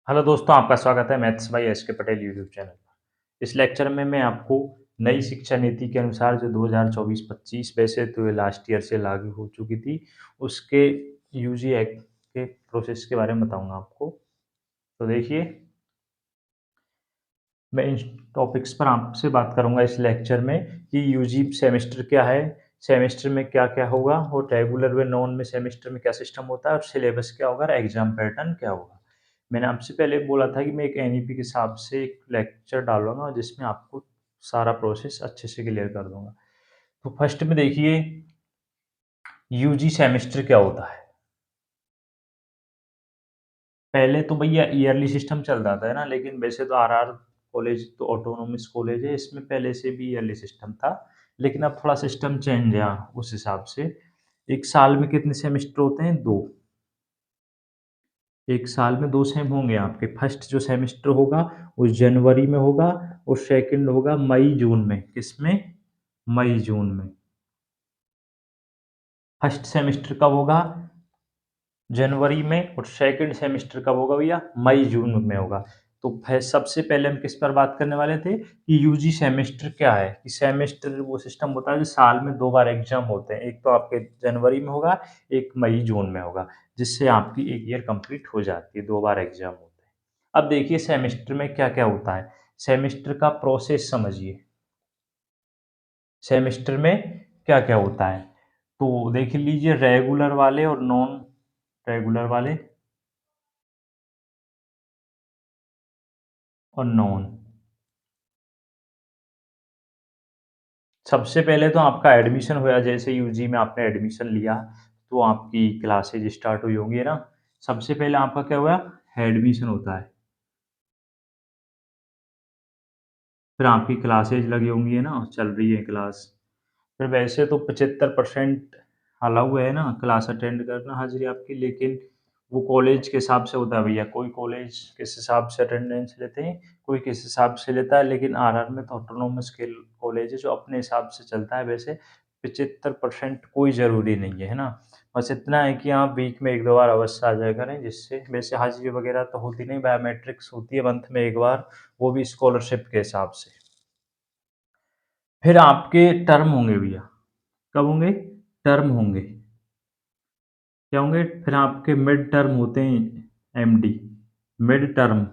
Hello दोस्तों, आपका स्वागत है मैथ्स बाय एस के पटेल यूट्यूब चैनल पर। इस लेक्चर में मैं आपको नई शिक्षा नीति के अनुसार जो 2024-25 वैसे तो ये लास्ट ईयर से लागू हो चुकी थी, उसके यूजी एक्ट के प्रोसेस के बारे में बताऊंगा आपको। तो देखिए, मैं इन टॉपिक्स पर आपसे बात करूंगा इस लेक्चर में कि यूजी सेमेस्टर क्या है, सेमेस्टर में क्या-क्या होगा और रेगुलर व नॉन में सेमेस्टर में क्या सिस्टम होता है और सिलेबस क्या होगा और एग्जाम पैटर्न क्या होगा। मैंने आपसे पहले बोला था कि मैं एक एनईपी के हिसाब से एक लेक्चर डालूँगा जिसमें आपको सारा प्रोसेस अच्छे से क्लियर कर दूँगा। तो फर्स्ट में देखिए, यूजी सेमेस्टर क्या होता है? पहले तो भैया ईयरली सिस्टम चल रहा था, है ना? लेकिन वैसे तो आरआर कॉलेज तो ऑटोनॉमस कॉलेज है, इसमें पहले से भी ईयरली सिस्टम था, लेकिन अब थोड़ा सिस्टम चेंज है उस हिसाब से। 1 साल में कितने सेमेस्टर होते हैं? 2। 1 साल में 2 सेम होंगे आपके। फर्स्ट जो सेमेस्टर होगा वो जनवरी में होगा और सेकंड होगा मई-जून में। किसमें? मई-जून में। फर्स्ट सेमेस्टर कब होगा? जनवरी में और सेकंड सेमेस्टर कब होगा भैया? मई-जून में होगा। तो सबसे पहले हम किस पर बात करने वाले थे कि यूजी सेमेस्टर क्या है? कि सेमेस्टर वो सिस्टम होता है जो साल में 2 बार एग्ज़ाम होते हैं। एक तो आपके जनवरी में होगा, एक मई-जून में होगा, जिससे आपकी 1 ईयर कंप्लीट हो जाती है, 2 बार एग्ज़ाम होते हैं। अब देखिए सेमेस्टर में क्या-क्या होता है? सेमेस्टर का प्रोसेस समझिए। सेमेस्टर में क्या-क्या होता है? तो देख लीजिए रेगुलर वाले और नॉन रेगुलर वाले और नॉन। सबसे पहले तो आपका एडमिशन हुआ, जैसे यूजी में आपने एडमिशन लिया, तो आपकी क्लासेज स्टार्ट हुई होंगी, है ना? सबसे पहले आपका क्या हुआ? एडमिशन होता है। फिर आपकी क्लासेज लगी होंगी, है ना? चल रही है क्लास। फिर वैसे तो 75% अलाउ है ना क्लास अटेंड करना हाज़िरी आपकी, लेकिन वो कॉलेज के हिसाब से होता है भैया। कोई कॉलेज किस हिसाब से अटेंडेंस लेते हैं, कोई किस हिसाब से लेता है, लेकिन आरआर में तो ऑटोनॉमस के कॉलेज है जो अपने हिसाब से चलता है। वैसे 75% कोई ज़रूरी नहीं है, है ना? बस इतना है कि आप वीक में 1-2 बार अवश्य आ जाया करें, जिससे वैसे हाज़िरी वगैरह तो होती नहीं, बायोमेट्रिक्स होती है मंथ में 1 बार, वो भी स्कॉलरशिप के हिसाब से। फिर आपके टर्म होंगे भैया। कब होंगे? टर्म होंगे। क्या होंगे? फिर आपके मिड टर्म होते हैं MD. Mid term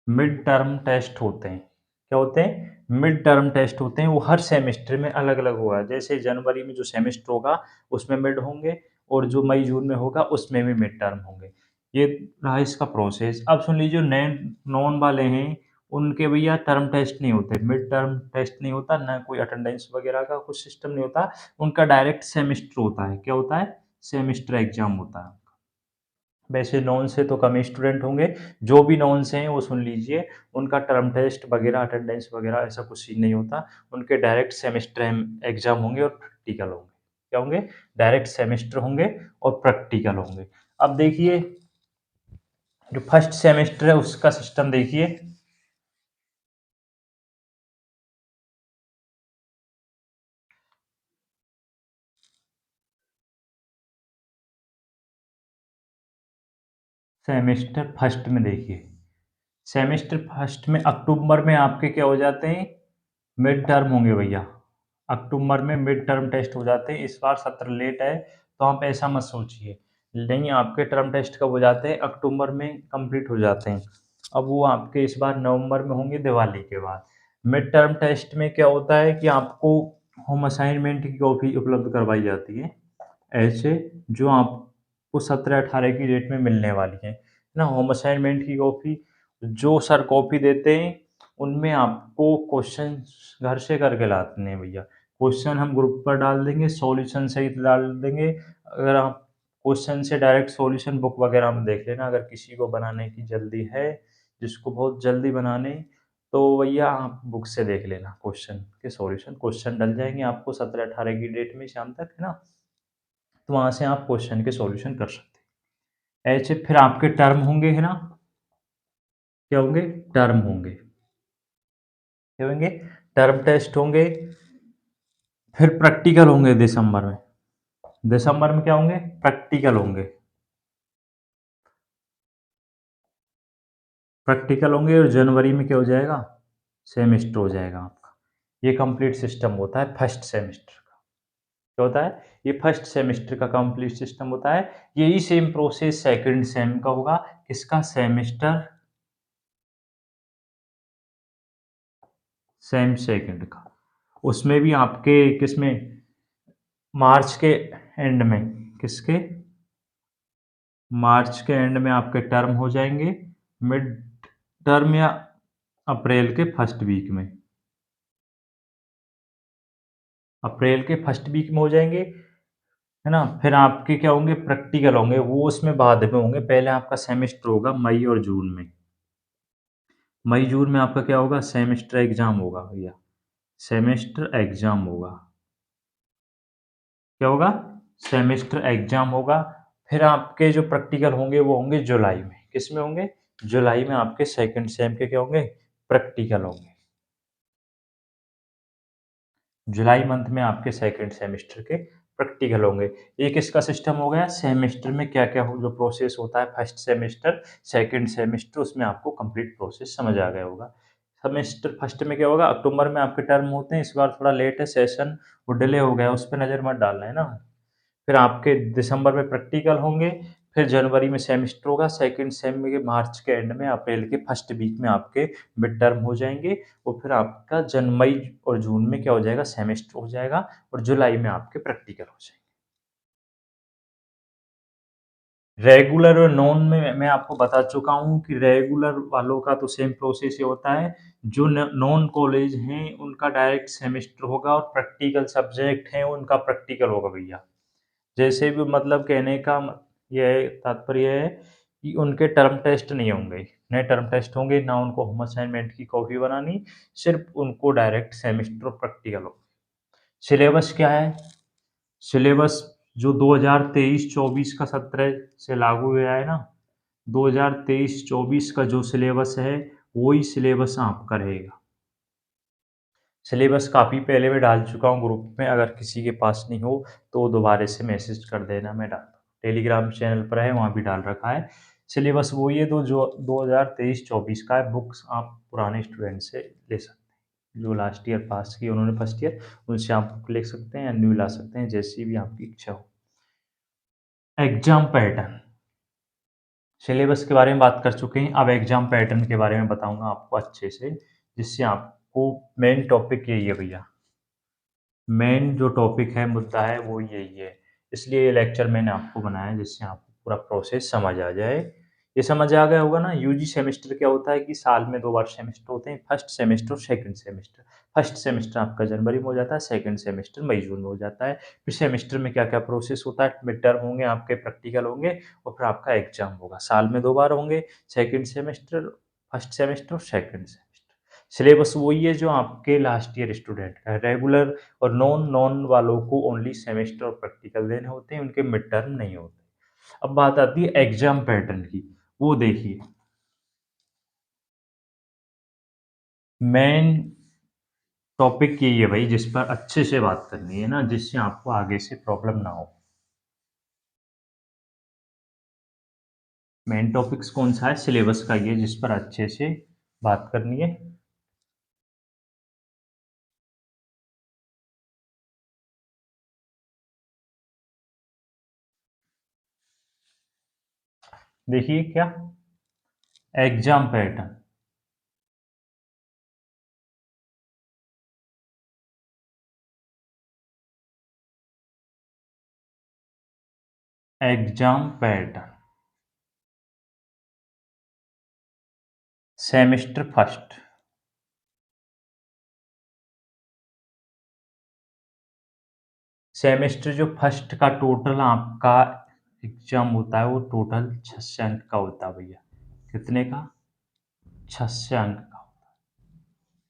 mid term test होते हैं। क्या होते हैं? मिड टर्म टेस्ट होते हैं, वो हर सेमेस्टर में अलग-अलग होगा। जैसे जनवरी में जो सेमेस्टर होगा, उसमें मिड होंगे और जो मई-जून में होगा, उसमें भी मिड टर्म होंगे। ये रहा इसका प्रोसेस। अब सुन लीजिए, जो नए नॉन वाले हैं, उनके भैया टर्म टेस्ट नहीं होते, मिड टर्म टेस्ट नहीं होता, ना कोई अटेंडेंस वगैरह का कुछ सिस्टम नहीं होता। उनका डायरेक्ट सेमेस्टर होता है। क्या होता है? सेमेस्टर एग्ज़ाम होता है। वैसे नॉन से तो कम ही स्टूडेंट होंगे, जो भी नॉन से हैं वो सुन लीजिए, उनका टर्म टेस्ट वगैरह, अटेंडेंस वगैरह ऐसा कुछ सीन नहीं होता। उनके डायरेक्ट सेमेस्टर एग्ज़ाम होंगे और प्रैक्टिकल होंगे। क्या होंगे? डायरेक्ट सेमेस्टर होंगे और प्रैक्टिकल होंगे। अब देखिए, जो फर्स्ट सेमेस्टर है उसका सिस्टम देखिए। सेमेस्टर फर्स्ट में देखिए, सेमेस्टर फर्स्ट में अक्टूबर में आपके क्या हो जाते हैं? मिड टर्म होंगे भैया। अक्टूबर में मिड टर्म टेस्ट हो जाते हैं। इस बार सत्र लेट है, तो आप ऐसा मत सोचिए। नहीं, आपके टर्म टेस्ट कब हो जाते हैं? अक्टूबर में कंप्लीट हो जाते हैं। अब वो आपके इस बार नवंबर में होंगे, दिवाली के बाद। मिड टर्म टेस्ट में क्या होता है कि आपको होम असाइनमेंट की कॉपी उपलब्ध करवाई जाती है। ऐसे जो आपको 17-18 की डेट में मिलने वाली है ना? होम असाइनमेंट की कॉपी जो सर कॉपी देते हैं, उनमें आपको क्वेश्चन घर से करके लाने हैं भैया। क्वेश्चन हम ग्रुप पर डाल देंगे, सॉल्यूशन सहित डाल देंगे। अगर आप क्वेश्चन से डायरेक्ट सॉल्यूशन बुक वगैरह में देख लेना, अगर किसी को बनाने की जल्दी है, जिसको बहुत जल्दी बनाने, तो भैया आप बुक से देख लेना क्वेश्चन के सॉल्यूशन। क्वेश्चन डल जाएँगे आपको 17-18 की डेट में शाम तक, है ना? तो वहाँ से आप क्वेश्चन के सॉल्यूशन कर सकते हैं। ऐसे फिर आपके टर्म होंगे, है ना? क्या होंगे? टर्म होंगे। क्या होंगे? टर्म टेस्ट होंगे, फिर प्रैक्टिकल होंगे दिसंबर में। दिसंबर में क्या होंगे? प्रैक्टिकल होंगे। प्रैक्टिकल होंगे और जनवरी में क्या हो जाएगा? सेमेस्टर हो जाएगा आपका। ये कंप्लीट सिस्टम होता है फर्स्ट सेमेस्टर का। क्या होता है? ये फर्स्ट सेमेस्टर का कंप्लीट सिस्टम होता है। यही सेम प्रोसेस सेकंड सेम का होगा। किसका? सेमेस्टर सेम सेकंड का। उसमें भी आपके किसमें? मार्च के एंड में। किसके? मार्च के एंड में आपके टर्म हो जाएँगे। मिड टर्म या अप्रैल के फर्स्ट वीक में। अप्रैल के फर्स्ट वीक में हो जाएँगे, है ना? फिर आपके क्या होंगे? प्रैक्टिकल होंगे, वो उसमें बाद में होंगे। पहले आपका सेमेस्टर होगा मई और जून में। मई जून में आपका क्या होगा? सेमेस्टर एग्ज़ाम होगा भैया। सेमेस्टर एग्ज़ाम होगा। क्या होगा? सेमेस्टर एग्ज़ाम होगा। फिर आपके जो प्रैक्टिकल होंगे वो होंगे जुलाई में। किसमें होंगे? जुलाई में आपके सेकंड सेम के क्या होंगे? प्रैक्टिकल होंगे। जुलाई मंथ में आपके सेकंड सेमेस्टर के प्रैक्टिकल होंगे। ये किसका सिस्टम हो गया? सेमेस्टर में क्या-क्या हो जो प्रोसेस होता है फर्स्ट सेमेस्टर, सेकंड सेमेस्टर उसमें आपको कंप्लीट प्रोसेस समझ आ गया होगा। सेमेस्टर फर्स्ट में क्या होगा? अक्टूबर में आपके टर्म होते हैं, इस बार थोड़ा लेट है सेशन, वो डिले हो गया, उस पे नज़र मत डालना, है ना? फिर आपके दिसंबर में प्रैक्टिकल होंगे, फिर जनवरी में सेमेस्टर होगा, सेकंड सेम में मार्च के एंड में, अप्रैल के फर्स्ट वीक में आपके मिड टर्म हो जाएँगे और फिर आपका मई और जून में क्या हो जाएगा? सेमेस्टर हो जाएगा और जुलाई में आपके प्रैक्टिकल हो जाएँगे। रेगुलर और नॉन में मैं आपको बता चुका हूँ कि रेगुलर वालों का तो सेम प्रोसेस ही होता है। जो नॉन कॉलेज हैं, उनका डायरेक्ट सेमेस्टर होगा और प्रैक्टिकल सब्जेक्ट हैं, उनका प्रैक्टिकल होगा भैया। जैसे भी मतलब कहने का ये है तात्पर्य है कि उनके टर्म टेस्ट नहीं होंगे, नए टर्म टेस्ट होंगे, ना उनको होम असाइनमेंट की कॉपी बनानी, सिर्फ़ उनको डायरेक्ट सेमेस्टर प्रैक्टिकल हो। सिलेबस क्या है? सिलेबस जो 2023-24 का सत्र से लागू हुआ है ना, 2023-24 का जो सिलेबस है, वही सिलेबस आपका रहेगा। सिलेबस काफ़ी पहले मैं डाल चुका हूँ ग्रुप में, अगर किसी के पास नहीं हो तो दोबारा से मैसेज कर देना, मैं डाल टेलीग्राम चैनल पर है, वहाँ भी डाल रखा है। सिलेबस वही है तो जो 2023-24 का है, बुक्स आप पुराने स्टूडेंट से ले सकते हैं। जो लास्ट ईयर पास किए उन्होंने फर्स्ट ईयर, उनसे आप बुक ले सकते हैं या न्यू ला सकते हैं, जैसी भी आपकी इच्छा हो। एग्ज़ाम पैटर्न, सिलेबस के बारे में बात कर चुके हैं, अब एग्ज़ाम पैटर्न के बारे में बताऊँगा आपको अच्छे से, जिससे आपको मेन टॉपिक यही है भैया। मेन जो टॉपिक है, मुद्दा है, वो यही है। इसलिए ये लेक्चर मैंने आपको बनाया है, जिससे आपको पूरा प्रोसेस समझ आ जाए। ये समझ आ गया होगा ना, यूजी सेमेस्टर क्या होता है कि साल में 2 बार सेमेस्टर होते हैं, फर्स्ट सेमेस्टर और सेकंड सेमेस्टर। फर्स्ट सेमेस्टर आपका जनवरी में हो जाता है, सेकंड सेमेस्टर मई-जून में हो जाता है। फिर सेमेस्टर में क्या-क्या प्रोसेस होता है, मिड टर्म होंगे, आपके प्रैक्टिकल होंगे और फिर आपका एग्ज़ाम होगा। साल में 2 बार होंगे, सेकंड सेमेस्टर, फर्स्ट सेमेस्टर और सेकंड सेमेस्टर। सिलेबस वही है जो आपके लास्ट ईयर स्टूडेंट का है। रेगुलर और नॉन नॉन वालों को ओनली सेमेस्टर और प्रैक्टिकल देने होते हैं, उनके मिड टर्म नहीं होते। अब बात आती है एग्ज़ाम पैटर्न की, वो देखिए। मेन टॉपिक यही है भाई जिस पर अच्छे से बात करनी है ना, जिससे आपको आगे से प्रॉब्लम ना हो। मेन टॉपिक्स कौन-सा है? सिलेबस का ये जिस पर अच्छे से बात करनी है। देखिए क्या? Exam pattern. Exam pattern. Semester first. Semester जो फर्स्ट का टोटल आपका एग्ज़ाम होता है, वो टोटल 600 अंक का होता है भैया। कितने का? 600 अंक का।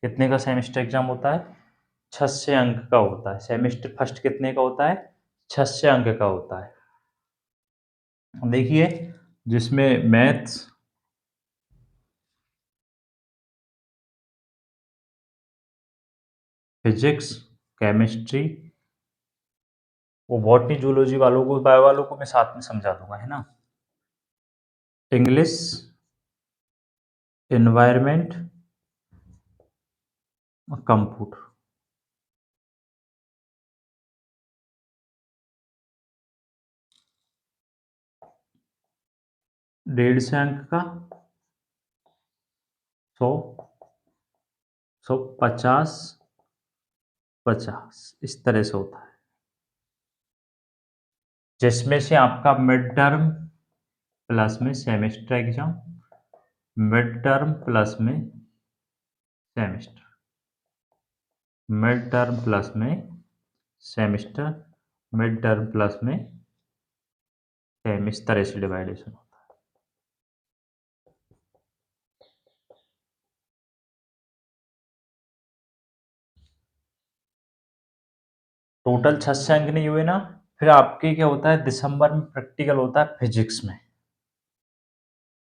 कितने का सेमेस्टर एग्ज़ाम होता है? 600 अंक का होता है। सेमेस्टर फर्स्ट कितने का होता है? 600 अंक का होता है। देखिए, जिसमें मैथ्स, फिज़िक्स, केमिस्ट्री, वो बॉटनी, ज़ूलॉजी वालों को, बायो वालों को मैं साथ में समझा दूँगा, है ना? English environment computer. डेढ़ से अंक का 100, 150, 50 इस तरह से होता है, जिसमें से आपका मिड टर्म प्लस में semester exam, mid term plus में सेमेस्टर, मिड टर्म प्लस में सेमेस्टर, मिड टर्म प्लस में सेम, इस तरह से डिवाइडेशन होता है। टोटल 6 अंक नहीं हुए ना। फिर आपके क्या होता है, दिसंबर में प्रैक्टिकल होता है फिजिक्स में।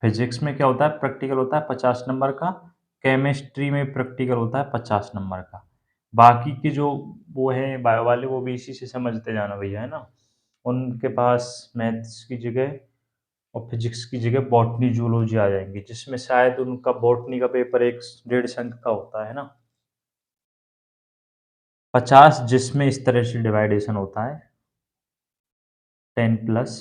फिजिक्स में क्या होता है, प्रैक्टिकल होता है 50 नंबर का। केमिस्ट्री में प्रैक्टिकल होता है 50 नंबर का। बाकी के जो वो है बायो वाले, वो भी इसी से समझते जाना भैया, है ना। उनके पास मैथ्स की जगह और फिजिक्स की जगह बॉटनी जूलॉजी आ जाएंगे, जिसमें शायद उनका बॉटनी का पेपर एक 1.5 अंक का होता है ना। 50 जिसमें इस तरह से डिवाइडेशन होता है 10 प्लस।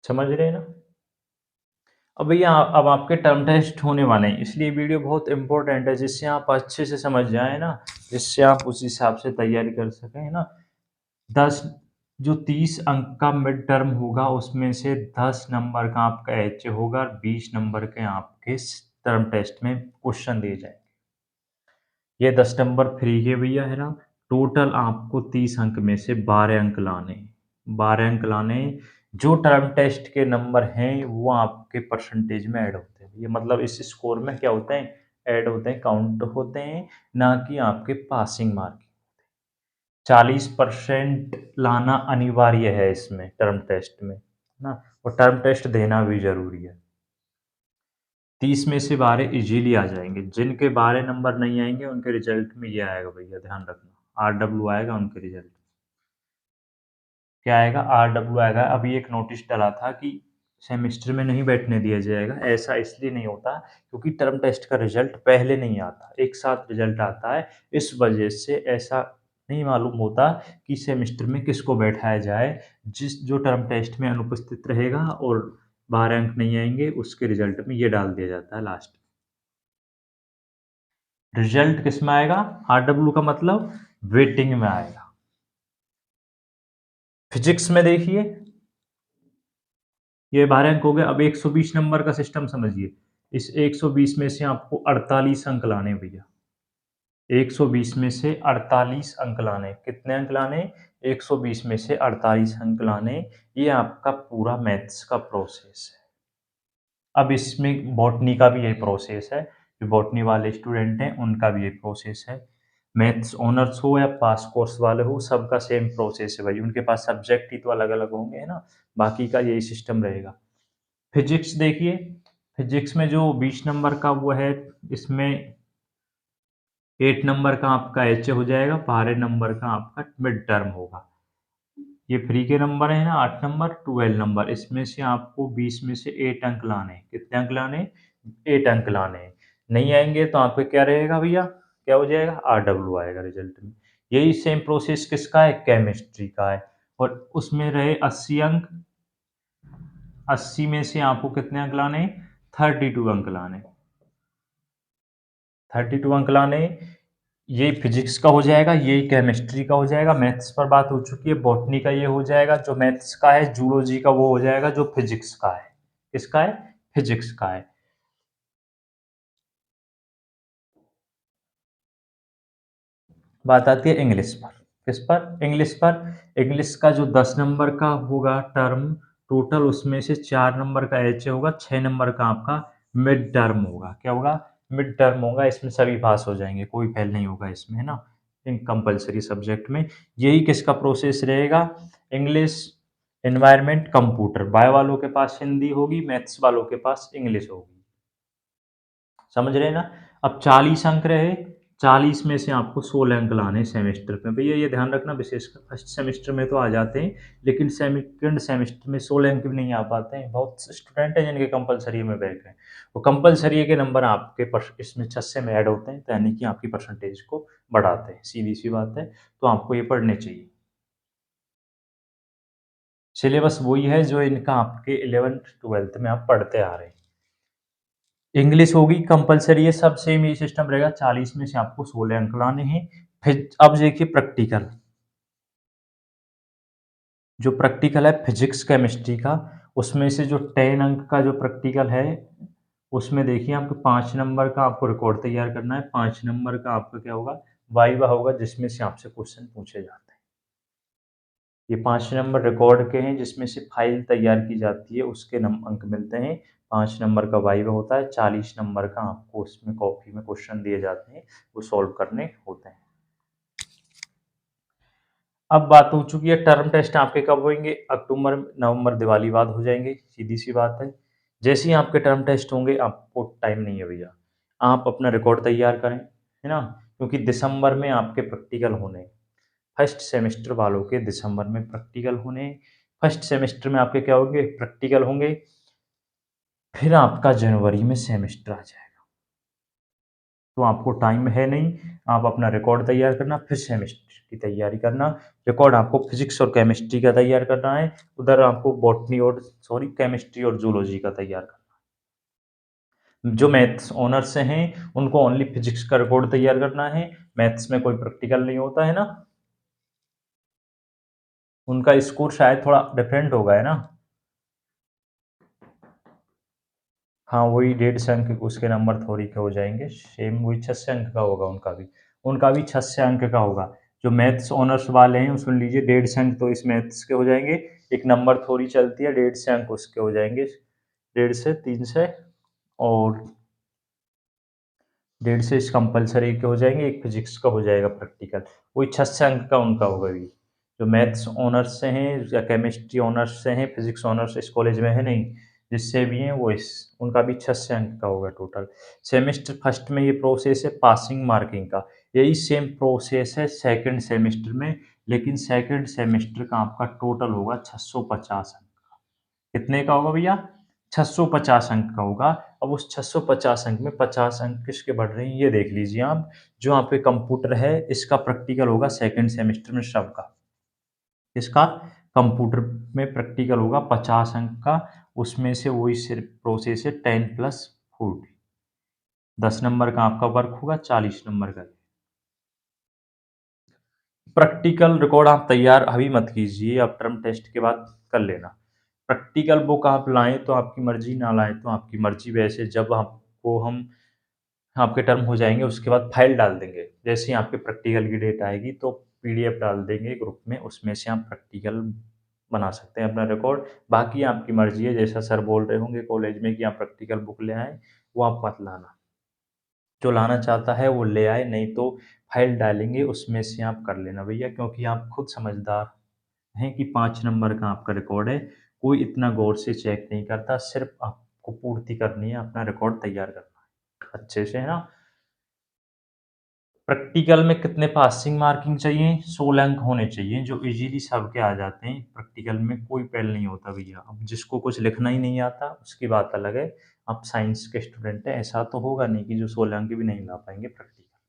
समझ रहे हैं ना। अब भैया अब आपके टर्म टेस्ट होने वाले हैं, इसलिए वीडियो बहुत इंपॉर्टेंट है, जिससे आप अच्छे से समझ जाए ना, जिससे आप उस हिसाब से तैयारी कर सकें, है ना। 10 जो 30 अंक का मिड टर्म होगा, उसमें से 10 नंबर का आपका एच होगा और 20 नंबर के आपके टर्म टेस्ट में क्वेश्चन दिए जाएंगे। ये 10 नंबर फ्री के भैया, है ना। टोटल आपको 30 अंक में से 12 अंक लाने हैं। 12 अंक लाने हैं। जो टर्म टेस्ट के नंबर हैं वो आपके परसेंटेज में ऐड होते हैं। ये मतलब इस स्कोर में क्या होते हैं, ऐड होते हैं, काउंट होते हैं, ना कि आपके पासिंग मार्क। 40% लाना अनिवार्य है इसमें टर्म टेस्ट में, है ना। और टर्म टेस्ट देना भी ज़रूरी है। 30 में से 12 इजीली आ जाएंगे। जिनके 12 नंबर नहीं आएंगे उनके रिजल्ट में ये आएगा भैया, ध्यान रखना, RW आएगा उनके रिजल्ट। क्या आएगा, RW आएगा। अभी एक नोटिस डला था कि सेमेस्टर में नहीं बैठने दिया जाएगा। ऐसा इसलिए नहीं होता क्योंकि टर्म टेस्ट का रिजल्ट पहले नहीं आता, एक साथ रिजल्ट आता है। इस वजह से ऐसा नहीं मालूम होता कि सेमेस्टर में किसको बैठाया जाए। जो टर्म टेस्ट में अनुपस्थित रहेगा और 12 अंक नहीं आएंगे, उसके रिजल्ट में ये डाल दिया जाता है लास्ट। रिजल्ट किस में आएगा, RW का मतलब वेटिंग में आएगा। फिजिक्स में देखिए, ये 12 अंक हो गए। अब 120 नंबर का सिस्टम समझिए। इस 120 में से आपको 48 अंक लाने भैया। 120 में से 48 अंक लाने। कितने अंक लाने, 120 में से 48 अंक लाने। ये आपका पूरा मैथ्स का प्रोसेस है। अब इसमें बॉटनी का भी यही प्रोसेस है। जो बॉटनी वाले स्टूडेंट हैं उनका भी यही प्रोसेस है। मैथ्स ऑनर्स हो या पास कोर्स वाले हो, सबका सेम प्रोसेस है भाई। उनके पास सब्जेक्ट ही तो अलग अलग होंगे, है ना। बाकी का यही सिस्टम रहेगा। फिजिक्स देखिए, फिजिक्स में जो 20 नंबर का वो है, इसमें 8 नंबर का आपका एच हो जाएगा, 12 नंबर का आपका मिड टर्म होगा। ये फ्री के नंबर है ना, 8 नंबर 12 नंबर, इसमें से आपको 20 में से 8 अंक लाने। कितने अंक लाने, 8 अंक लाने। नहीं आएंगे तो आपका क्या रहेगा भैया, क्या हो जाएगा, RW आएगा रिजल्ट में। यही सेम प्रोसेस किसका है, केमिस्ट्री का है। और उसमें रहे 80 अंक। 80 में से आपको कितने अंक लाने, 32 अंक लाने। 32 अंक लाने। ये फिजिक्स का हो जाएगा, ये केमिस्ट्री का हो जाएगा। मैथ्स पर बात हो चुकी है, बॉटनी का ये हो जाएगा जो मैथ्स का है। जूलॉजी का वो हो जाएगा जो फिजिक्स का है। किसका है, फिजिक्स का है। बात आती है इंग्लिश पर। किस पर, इंग्लिश पर। इंग्लिश का जो 10 नंबर का होगा टर्म टोटल, उसमें से 4 नंबर का एच होगा, 6 नंबर का आपका मिड टर्म होगा। क्या होगा, मिड टर्म होगा। इसमें सभी पास हो जाएंगे, कोई फेल नहीं होगा इसमें, है ना। इन कंपलसरी सब्जेक्ट में यही किसका प्रोसेस रहेगा, इंग्लिश, एनवायरमेंट, कंप्यूटर। बायो वालों के पास हिंदी होगी, मैथ्स वालों के पास इंग्लिश होगी। समझ रहे हैं ना। अब 40 अंक रहे। 40 में से आपको 16 अंक लाने हैं सेमेस्टर में। भैया ये ध्यान रखना, विशेषकर फर्स्ट सेमेस्टर में तो आ जाते हैं, लेकिन सेकंड सेमेस्टर में 16 अंक भी नहीं आ पाते हैं। बहुत से स्टूडेंट हैं जिनके कंपल्सरी में बैक हैं। वो कंपल्सरी के नंबर आपके इसमें 6 में ऐड होते हैं, तो यानी कि आपकी परसेंटेज को बढ़ाते हैं, सीधी-सी बात है। तो आपको ये पढ़ने चाहिए। सिलेबस वही है जो इनका आपके 11th-12th में आप पढ़ते आ रहे हैं। इंग्लिश होगी कंपल्सरी है, सब सेम यही सिस्टम रहेगा, 40 में से आपको 16 अंक लाने हैं। फिर अब देखिए प्रैक्टिकल, जो प्रैक्टिकल है फिजिक्स केमिस्ट्री का, उसमें से जो 10 अंक का जो प्रैक्टिकल है, उसमें देखिए आपको 5 नंबर का आपको रिकॉर्ड तैयार करना है, 5 नंबर का आपका क्या होगा, वाइवा होगा, जिसमें से आपसे क्वेश्चन पूछे जाते हैं। ये 5 नंबर रिकॉर्ड के हैं, जिसमें से फाइल तैयार की जाती है, उसके अंक मिलते हैं। 5 नंबर का वाइवा होता है, 40 नंबर का आपको उसमें कॉपी में क्वेश्चन दिए जाते हैं, वो सॉल्व करने होते हैं। अब बात हो चुकी है टर्म टेस्ट आपके कब होंगे, अक्टूबर नवंबर दिवाली बाद हो जाएंगे, सीधी सी बात है। जैसे ही आपके टर्म टेस्ट होंगे, आपको टाइम नहीं है भैया, आप अपना रिकॉर्ड तैयार करें, है ना, क्योंकि दिसंबर में आपके प्रैक्टिकल होने हैं। फर्स्ट सेमेस्टर वालों के दिसंबर में प्रैक्टिकल होने हैं। फर्स्ट सेमेस्टर में आपके क्या होंगे, प्रैक्टिकल होंगे, फिर आपका जनवरी में सेमेस्टर आ जाएगा। तो आपको टाइम है नहीं, आप अपना रिकॉर्ड तैयार करना, फिर सेमेस्टर की तैयारी करना। रिकॉर्ड आपको फिजिक्स और केमिस्ट्री का तैयार करना है, उधर आपको बॉटनी और सॉरी केमिस्ट्री और जूलॉजी का तैयार करना है। जो मैथ्स ऑनर्स से हैं, उनको ओनली फिजिक्स का रिकॉर्ड तैयार करना है, मैथ्स में कोई प्रैक्टिकल नहीं होता है ना, उनका स्कोर शायद थोड़ा डिफरेंट होगा, है ना। हाँ, वही 150 अंक के उसके नंबर थोड़ी के हो जाएँगे, सेम वही 600 अंक का होगा उनका भी। उनका भी 600 अंक का होगा। जो मैथ्स ऑनर्स वाले हैं, सुन लीजिए 150 अंक तो इस मैथ्स के हो जाएँगे, एक नंबर थोड़ी चलती है, 150 अंक उसके हो जाएँगे, 150 से 300 और 150 इस कंपल्सरी के हो जाएँगे, एक फिजिक्स का हो जाएगा प्रैक्टिकल, वही 600 अंक का उनका होगा ये। जो मैथ्स ऑनर्स से हैं या केमिस्ट्री ऑनर्स से हैं, फिजिक्स ऑनर्स इस कॉलेज में है नहीं, जिससे भी हैं वो इस उनका भी 600 अंक का होगा टोटल। सेमेस्टर फर्स्ट में ये प्रोसेस है पासिंग मार्किंग का, यही सेम प्रोसेस है सेकंड सेमेस्टर में, लेकिन सेकंड सेमेस्टर का आपका टोटल होगा 650 अंक। कितने का होगा भैया? 650 अंक का होगा। अब उस 650 अंक में 50 अंक किसके बढ़ रहे हैं, ये देख लीजिए आप। जो आपके कंप्यूटर है, इसका प्रैक्टिकल होगा सेकंड सेमेस्टर में सबका। इसका कंप्यूटर में प्रैक्टिकल होगा 50 अंक का, उसमें से वही सिर्फ प्रोसेस है 10 प्लस 40, 10 नंबर का आपका वर्क होगा, 40 नंबर का। प्रैक्टिकल रिकॉर्ड आप तैयार अभी मत कीजिए, आप टर्म टेस्ट के बाद कर लेना। प्रैक्टिकल बुक आप लाएँ तो आपकी मर्ज़ी, ना लाएँ तो आपकी मर्ज़ी। वैसे जब आपको हम आपके टर्म हो जाएँगे, उसके बाद फाइल डाल देंगे। जैसे ही आपके प्रैक्टिकल की डेट आएगी, तो पीडीएफ डाल देंगे ग्रुप में, उसमें से आप प्रैक्टिकल बना सकते हैं अपना रिकॉर्ड। बाकी आपकी मर्ज़ी है, जैसा सर बोल रहे होंगे कॉलेज में कि आप प्रैक्टिकल बुक ले आएँ, वो आप मत लाना। जो लाना चाहता है वो ले आए, नहीं तो फाइल डालेंगे, उसमें से आप कर लेना भैया, क्योंकि आप खुद समझदार हैं कि 5 नंबर का आपका रिकॉर्ड है, कोई इतना गौर से चेक नहीं करता, सिर्फ़ आपको पूर्ति करनी है, अपना रिकॉर्ड तैयार करना है अच्छे से, है ना? प्रैक्टिकल में कितने पासिंग मार्किंग चाहिए? 16 अंक होने चाहिए, जो ईज़िली सबके आ जाते हैं। प्रैक्टिकल में कोई फेल नहीं होता भैया। अब जिसको कुछ लिखना ही नहीं आता, उसकी बात अलग है। आप साइंस के स्टूडेंट हैं, ऐसा तो होगा नहीं कि जो 16 अंक भी नहीं ला पाएँगे प्रैक्टिकल।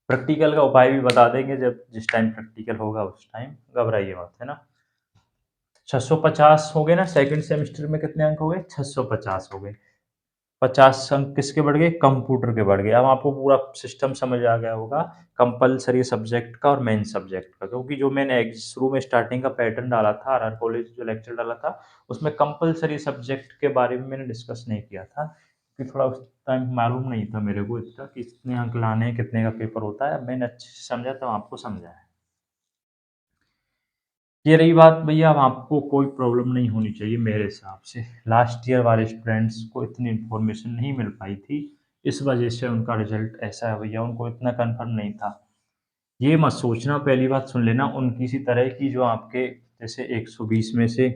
प्रैक्टिकल का उपाय भी बता देंगे, जब जिस टाइम प्रैक्टिकल होगा उस टाइम, घबराइए मत, है ना? 650 हो गए ना, सेकंड सेमेस्टर में कितने अंक हो गए? 650 हो गए। 50 अंक किसके बढ़ गए? कंप्यूटर के बढ़ गए। अब आपको पूरा सिस्टम समझ आ गया होगा, कंपल्सरी सब्जेक्ट का और मेन सब्जेक्ट का। क्योंकि जो मैंने शुरू में स्टार्टिंग का पैटर्न डाला था, आरआर कॉलेज जो लेक्चर डाला था, उसमें कंपल्सरी सब्जेक्ट के बारे में मैंने डिस्कस नहीं किया था, क्योंकि थोड़ा उस टाइम मालूम नहीं था मेरे को इतना कि इतने अंक लाने हैं, कितने का पेपर होता है। अब मैंने अच्छे से समझा, तो आपको समझाया। ये रही बात भैया, अब आपको कोई प्रॉब्लम नहीं होनी चाहिए मेरे हिसाब से। लास्ट ईयर वाले स्टूडेंट्स को इतनी इन्फॉर्मेशन नहीं मिल पाई थी, इस वजह से उनका रिजल्ट ऐसा है भैया, उनको इतना कन्फर्म नहीं था। ये मत सोचना, पहली बात सुन लेना, उनकी इसी तरह की जो आपके जैसे 120 में से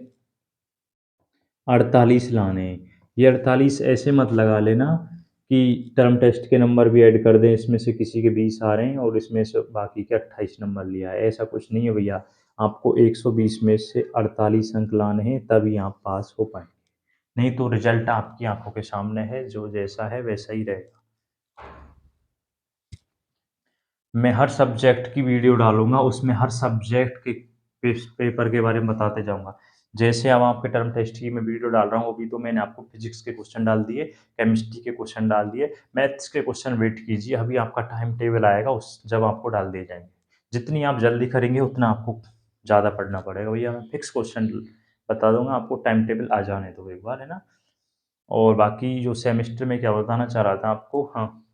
48 लाने हैं, ये 48 ऐसे मत लगा लेना कि टर्म टेस्ट के नंबर भी ऐड कर दें, इसमें से किसी के 20 आ रहे हैं और इसमें से बाकी के 28 नंबर लिया है, ऐसा कुछ नहीं है भैया। आपको 120 में से 48 अंक लाने हैं तभी आप पास हो पाएँगे, नहीं तो रिज़ल्ट आपकी आँखों के सामने है, जो जैसा है वैसा ही रहेगा। मैं हर सब्जेक्ट की वीडियो डालूँगा, उसमें हर सब्जेक्ट के पेपर के बारे में बताते जाऊँगा। जैसे अब आपके टर्म टेस्ट की मैं वीडियो डाल रहा हूँ, अभी तो मैंने आपको फिज़िक्स के क्वेश्चन डाल दिए, केमिस्ट्री के क्वेश्चन डाल दिए, मैथ्स के क्वेश्चन वेट कीजिए, अभी आपका टाइम टेबल आएगा उस जब आपको डाल दिए जाएँगे। जितनी आप जल्दी करेंगे उतना आपको ज़्यादा पढ़ना पड़ेगा भैया, मैं फिक्स क्वेश्चन बता दूँगा, आपको टाइम टेबल आ जाने दो एक बार, है ना? और बाकी जो सेमेस्टर में क्या बताना चाह रहा था आपको, हाँ।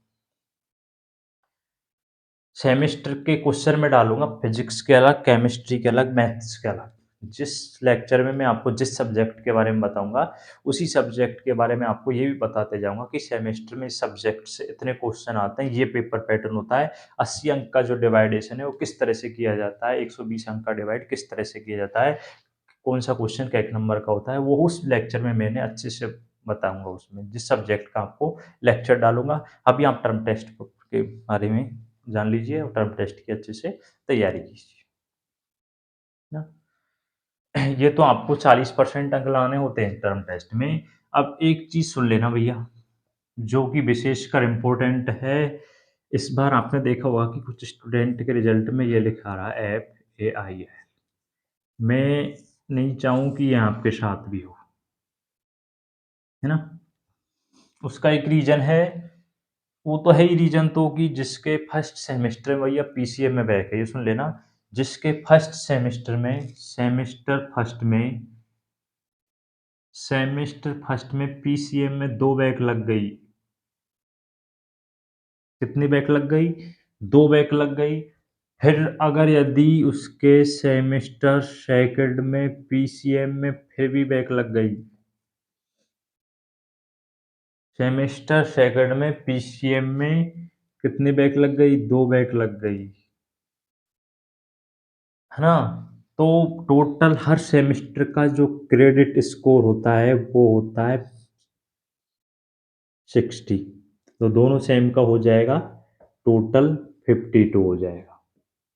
सेमेस्टर के क्वेश्चन मैं डालूँगा फिज़िक्स के अलग, केमिस्ट्री के अलग, मैथ्स के अलग। जिस लेक्चर में मैं आपको जिस सब्जेक्ट के बारे में बताऊँगा, उसी सब्जेक्ट के बारे में आपको ये भी बताते जाऊँगा कि सेमेस्टर में इस सब्जेक्ट से इतने क्वेश्चन आते हैं, ये पेपर पैटर्न होता है। 80 अंक का जो डिवाइडेशन है, वो किस तरह से किया जाता है, 120 अंक का डिवाइड किस तरह से किया जाता है, कौन-सा क्वेश्चन कै नंबर का होता है, वो उस लेक्चर में मैंने अच्छे से बताऊँगा उसमें, जिस सब्जेक्ट का आपको लेक्चर डालूँगा। अभी आप टर्म टेस्ट के बारे में जान लीजिए और टर्म टेस्ट की अच्छे से तैयारी कीजिए, ना? ये तो आपको 40% अंक लाने होते हैं टर्म टेस्ट में। अब एक चीज़ सुन लेना भैया, जो कि विशेषकर इम्पोर्टेंट है, इस बार आपने देखा होगा कि कुछ स्टूडेंट के रिज़ल्ट में ये लिखा रहा FAI है। मैं नहीं चाहूँ कि ये आपके साथ भी हो, है ना? उसका एक रीज़न है, वो तो है ही रीज़न तो कि जिसके फर्स्ट सेमेस्टर में भैया पीसीएम में बैक है, ये सुन लेना, जिसके सेमेस्टर फर्स्ट में पीसीएम में 2 बैक लग गई। कितनी बैक लग गई? 2 बैक लग गई। फिर अगर यदि उसके सेमेस्टर सेकंड में पीसीएम में फिर भी बैक लग गई, सेमेस्टर सेकंड में पीसीएम में कितनी बैक लग गई? 2 बैक लग गई, है ना? तो टोटल हर सेमेस्टर का जो क्रेडिट स्कोर होता है, वो होता है 60। तो दोनों सेम का हो जाएगा, टोटल 52 हो जाएगा।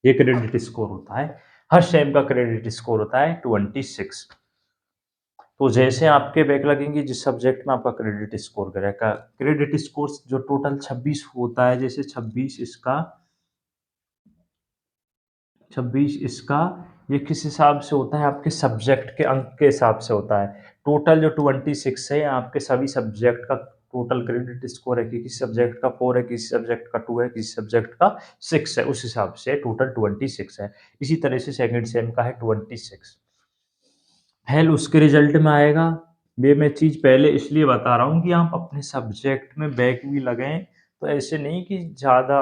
ये क्रेडिट स्कोर होता है। हर सेम का क्रेडिट स्कोर होता है 26। तो जैसे आपके बैक लगेंगे जिस सब्जेक्ट में आपका क्रेडिट स्कोर करेगा, क्रेडिट स्कोर जो टोटल 26 होता है, जैसे 26 इसका, ये किस हिसाब से होता है, आपके सब्जेक्ट के अंक के हिसाब से होता है। टोटल जो 26 है, आपके सभी सब्जेक्ट का टोटल क्रेडिट स्कोर है कि किसी सब्जेक्ट का 4 है, किसी सब्जेक्ट का 2 है, किसी सब्जेक्ट का 6 है, उस हिसाब से टोटल 26 है। इसी तरह से सेकंड सेम का है 26। फेल उसके रिजल्ट में आएगा। ये मैं चीज़ पहले इसलिए बता रहा हूँ कि आप अपने सब्जेक्ट में बैक भी लगें, तो ऐसे नहीं कि ज़्यादा,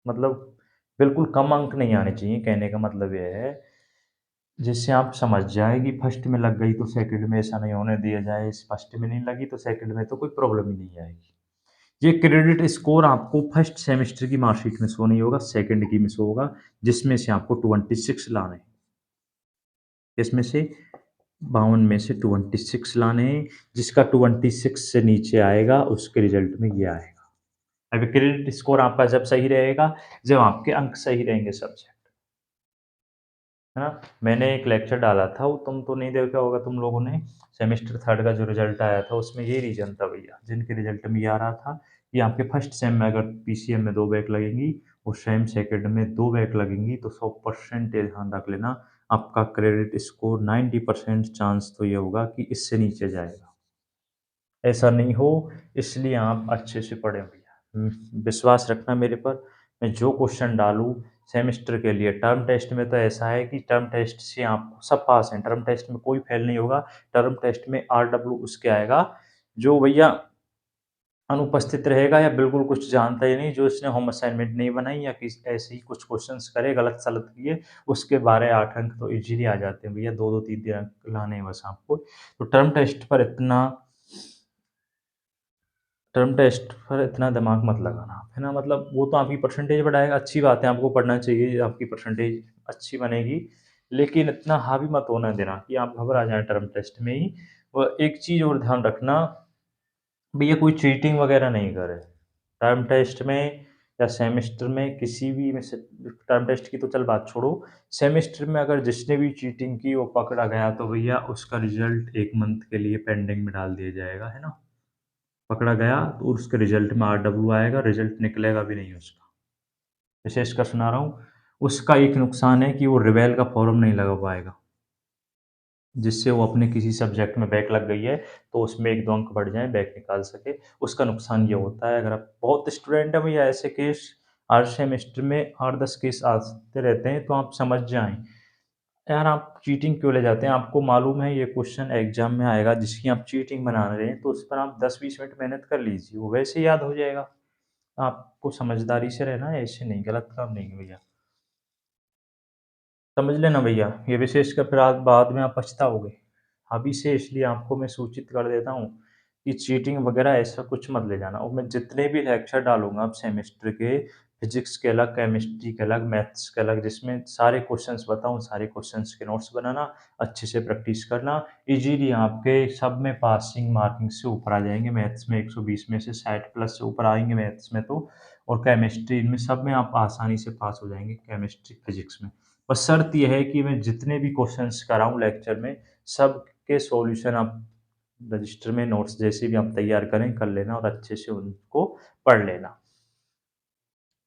मतलब बिल्कुल कम अंक नहीं आने चाहिए, कहने का मतलब ये है, जिससे आप समझ जाएँ कि फर्स्ट में लग गई तो सेकंड में ऐसा नहीं होने दिया जाए, इस फर्स्ट में नहीं लगी तो सेकंड में तो कोई प्रॉब्लम ही नहीं आएगी। ये क्रेडिट स्कोर आपको फर्स्ट सेमेस्टर की मार्कशीट में शो नहीं होगा, सेकंड की में शो होगा, जिसमें से आपको 26 लाने हैं। इसमें से 52 में से 26 लाने हैं, जिसका 26 से नीचे आएगा उसके रिजल्ट में ये आएगा। अब क्रेडिट स्कोर आपका जब सही रहेगा, जब आपके अंक सही रहेंगे सब्जेक्ट, है ना? मैंने एक लेक्चर डाला था, वो तुम तो नहीं देखा होगा तुम लोगों ने, सेमेस्टर थर्ड का जो रिजल्ट आया था उसमें ये रीज़न था भैया, जिनके रिजल्ट में ये आ रहा था कि आपके फर्स्ट सेम में अगर पीसीएम में 2 बैक लगेंगी और सेम सेकंड में 2 बैक लगेंगी, तो 100% ये ध्यान रख लेना, आपका क्रेडिट स्कोर 90% चांस तो ये होगा कि इससे नीचे जाएगा। ऐसा नहीं हो, इसलिए आप अच्छे से पढ़ें भैया। विश्वास रखना मेरे पर, मैं जो क्वेश्चन डालूँ सेमेस्टर के लिए, टर्म टेस्ट में तो ऐसा है कि टर्म टेस्ट से आप सब पास हैं, टर्म टेस्ट में कोई फेल नहीं होगा। टर्म टेस्ट में आरडब्ल्यू उसके आएगा, जो भैया अनुपस्थित रहेगा या बिल्कुल कुछ जानता ही नहीं, जो इसने होम असाइनमेंट नहीं बनाई या किस ऐसे ही कुछ क्वेश्चंस करे गलत-सलत किए, उसके 12-8 अंक तो ईज़िली आ जाते हैं भैया, 2-2 3-3 अंक लाने हैं बस आपको। तो टर्म टेस्ट पर इतना दिमाग मत लगाना आप, है ना? मतलब वो तो आपकी परसेंटेज बढ़ाएगा, अच्छी बात है, आपको पढ़ना चाहिए, आपकी परसेंटेज अच्छी बनेगी, लेकिन इतना हावी मत होने देना कि आप घबरा जाएँ टर्म टेस्ट में ही। और एक चीज़ और ध्यान रखना, भैया कोई चीटिंग वगैरह नहीं करे। टर्म टेस्ट में या सेमेस्टर में किसी भी में से टर्म टेस्ट की तो चल बात छोड़ो, सेमेस्टर में अगर जिसने भी चीटिंग की वो पकड़ा गया तो भैया उसका रिज़ल्ट 1 मंथ के लिए पेंडिंग में डाल दिया जाएगा, है ना? पकड़ा गया तो उसके रिज़ल्ट में आरडब्ल्यू आएगा, रिज़ल्ट निकलेगा भी नहीं उसका। विशेषकर सुना रहा हूँ, उसका एक नुकसान है कि वो रिवेल का फॉर्म नहीं लगा पाएगा। जिससे वो अपने किसी सब्जेक्ट में बैक लग गई है, तो उसमें 1-2 अंक बढ़ जाएँ, बैक निकाल सके। उसका नुकसान ये होता है अगर आप बहुत स्टूडेंट हैं भैया ऐसे केस हर सेमेस्टर में 8-10 केस आते रहते हैं, तो आप समझ जाएँ। यार आप चीटिंग क्यों ले जाते हैं? आपको मालूम है ये क्वेश्चन एग्ज़ाम में आएगा जिसकी आप चीटिंग बना रहे हैं, तो उस पर आप 10-20 मिनट मेहनत कर लीजिए, वो वैसे ही याद हो जाएगा। आपको समझदारी से रहना है, ऐसे नहीं, गलत काम नहीं है भैया। समझ लेना भैया, ये विशेषकर फिर आप बाद में आप पछताओगे। अभी से इसलिए आपको मैं सूचित कर देता हूँ कि चीटिंग वगैरह ऐसा कुछ मत ले जाना और मैं जितने भी लेक्चर डालूँगा अब सेमेस्टर के, फिज़िक्स के अलग, केमिस्ट्री के अलग, मैथ्स के अलग, जिसमें सारे क्वेश्चंस बताऊँ, सारे क्वेश्चंस के नोट्स बनाना, अच्छे से प्रैक्टिस करना, ईज़िली आपके सब में पासिंग मार्किंग से ऊपर आ जाएँगे। मैथ्स में 120 में से 60 प्लस से ऊपर आएँगे मैथ्स में तो और केमिस्ट्री इनमें सब में आप आसानी से पास हो जाएँगे, केमिस्ट्री, फिज़िक्स में। बस शर्त ये है कि मैं जितने भी क्वेश्चंस कराऊँ लेक्चर में, सबके सॉल्यूशन आप रजिस्टर में नोट्स जैसे भी आप तैयार करें, कर लेना और अच्छे से उनको पढ़ लेना।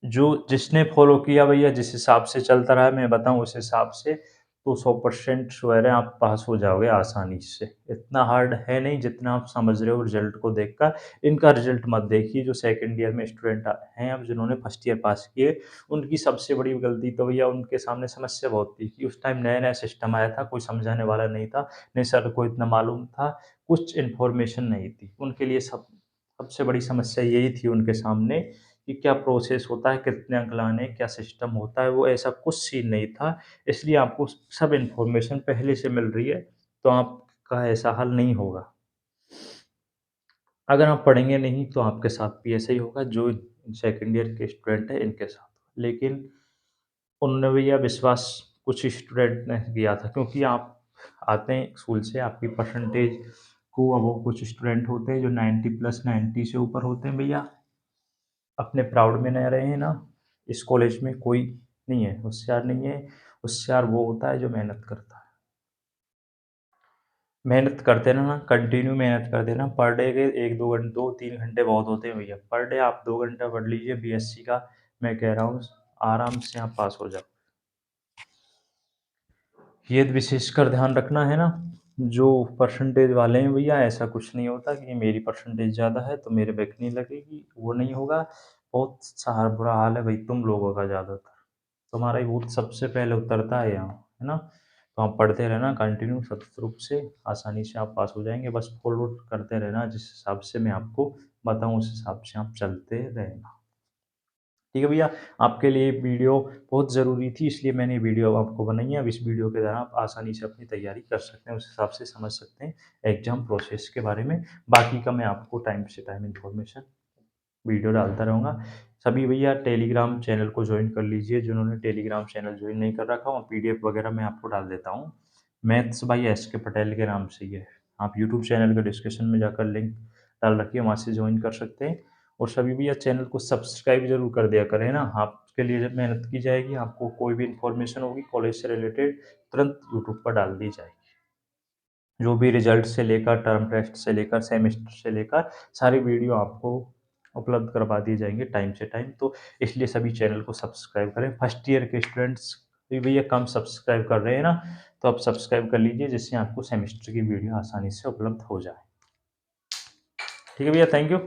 जो जिसने फ़ॉलो किया भैया जिस हिसाब से चलता रहा है मैं बताऊँ उस हिसाब से तो 100% श्योर है आप पास हो जाओगे आसानी से। इतना हार्ड है नहीं जितना आप समझ रहे हो रिज़ल्ट को देखकर। इनका रिज़ल्ट मत देखिए जो सेकंड ईयर में स्टूडेंट हैं अब जिन्होंने फर्स्ट ईयर पास किए, उनकी सबसे बड़ी गलती तो भैया उनके सामने समस्या बहुत थी कि उस टाइम नया-नया सिस्टम आया था, कोई समझाने वाला नहीं था, नहीं सर को इतना मालूम था, कुछ इन्फॉर्मेशन नहीं थी। उनके लिए सबसे बड़ी समस्या यही थी उनके सामने कि क्या प्रोसेस होता है, कितने अंक लाने हैं, क्या सिस्टम होता है, वो ऐसा कुछ सीन नहीं था। इसलिए आपको सब इन्फॉर्मेशन पहले से मिल रही है, तो आपका ऐसा हल नहीं होगा। अगर आप पढ़ेंगे नहीं तो आपके साथ भी ऐसा ही होगा जो सेकंड ईयर के स्टूडेंट हैं इनके साथ। लेकिन उन्होंने भैया विश्वास कुछ स्टूडेंट ने किया था क्योंकि आप आते हैं स्कूल से आपकी परसेंटेज को अब वो कुछ स्टूडेंट होते हैं जो 90 प्लस 90 से ऊपर होते हैं भैया। अपने प्राउड में न रहे हैं ना, इस कॉलेज में कोई नहीं है, होशियार नहीं है, होशियार वो होता है जो मेहनत करता है। मेहनत करते रहना, कंटिन्यू मेहनत करते रहना, पर डे के 2-3 घंटे बहुत होते हैं भैया। पर डे आप 2 घंटा पढ़ लीजिए बीएससी का, मैं कह रहा हूँ आराम से आप पास हो जाओ। ये विशेषकर ध्यान रखना है ना, जो परसेंटेज वाले हैं भैया ऐसा कुछ नहीं होता कि मेरी परसेंटेज ज़्यादा है तो मेरे बैक नहीं लगेगी, वो नहीं होगा। बहुत सा बुरा हाल है भाई तुम लोगों का ज़्यादातर। तुम्हारा ही वोट सबसे पहले उतरता है यहाँ, है ना? तो आप पढ़ते रहना कंटिन्यू सतत रूप से, आसानी से आप पास हो जाएँगे। बस फॉलो करते रहना जिस हिसाब से मैं आपको बताऊँ उस हिसाब से आप चलते रहना। ठीक है भैया, आपके लिए वीडियो बहुत ज़रूरी थी इसलिए मैंने ये वीडियो आपको बनाई है। अब इस वीडियो के द्वारा आप आसानी से अपनी तैयारी कर सकते हैं, उस हिसाब से समझ सकते हैं एग्ज़ाम प्रोसेस के बारे में। बाकी का मैं आपको टाइम से टाइम इन्फॉर्मेशन वीडियो डालता रहूँगा। सभी भैया टेलीग्राम चैनल को जॉइन कर लीजिए, जिन्होंने टेलीग्राम चैनल जॉइन नहीं कर रखा वहाँ पीडीएफ वगैरह मैं आपको डाल देता हूँ। मैथ्स बाय एसके पटेल के नाम से ही है। आप यूट्यूब चैनल के डिस्क्रिप्शन में जाकर लिंक डाल रखी है, वहाँ से जॉइन कर सकते हैं। और सभी भैया चैनल को सब्सक्राइब ज़रूर कर दिया करें ना, आपके लिए जब मेहनत की जाएगी, आपको कोई भी इन्फॉर्मेशन होगी कॉलेज से रिलेटेड, तुरंत यूट्यूब पर डाल दी जाएगी। जो भी रिजल्ट से लेकर, टर्म टेस्ट से लेकर, सेमेस्टर से लेकर, सारी वीडियो आपको उपलब्ध करवा दिए जाएँगे टाइम से टाइम। तो इसलिए सभी चैनल को सब्सक्राइब करें। फर्स्ट ईयर के स्टूडेंट्स भी भैया कम सब्सक्राइब कर रहे हैं ना, तो आप सब्सक्राइब कर लीजिए जिससे आपको सेमेस्टर की वीडियो आसानी से उपलब्ध हो जाए। ठीक है भैया, थैंक यू।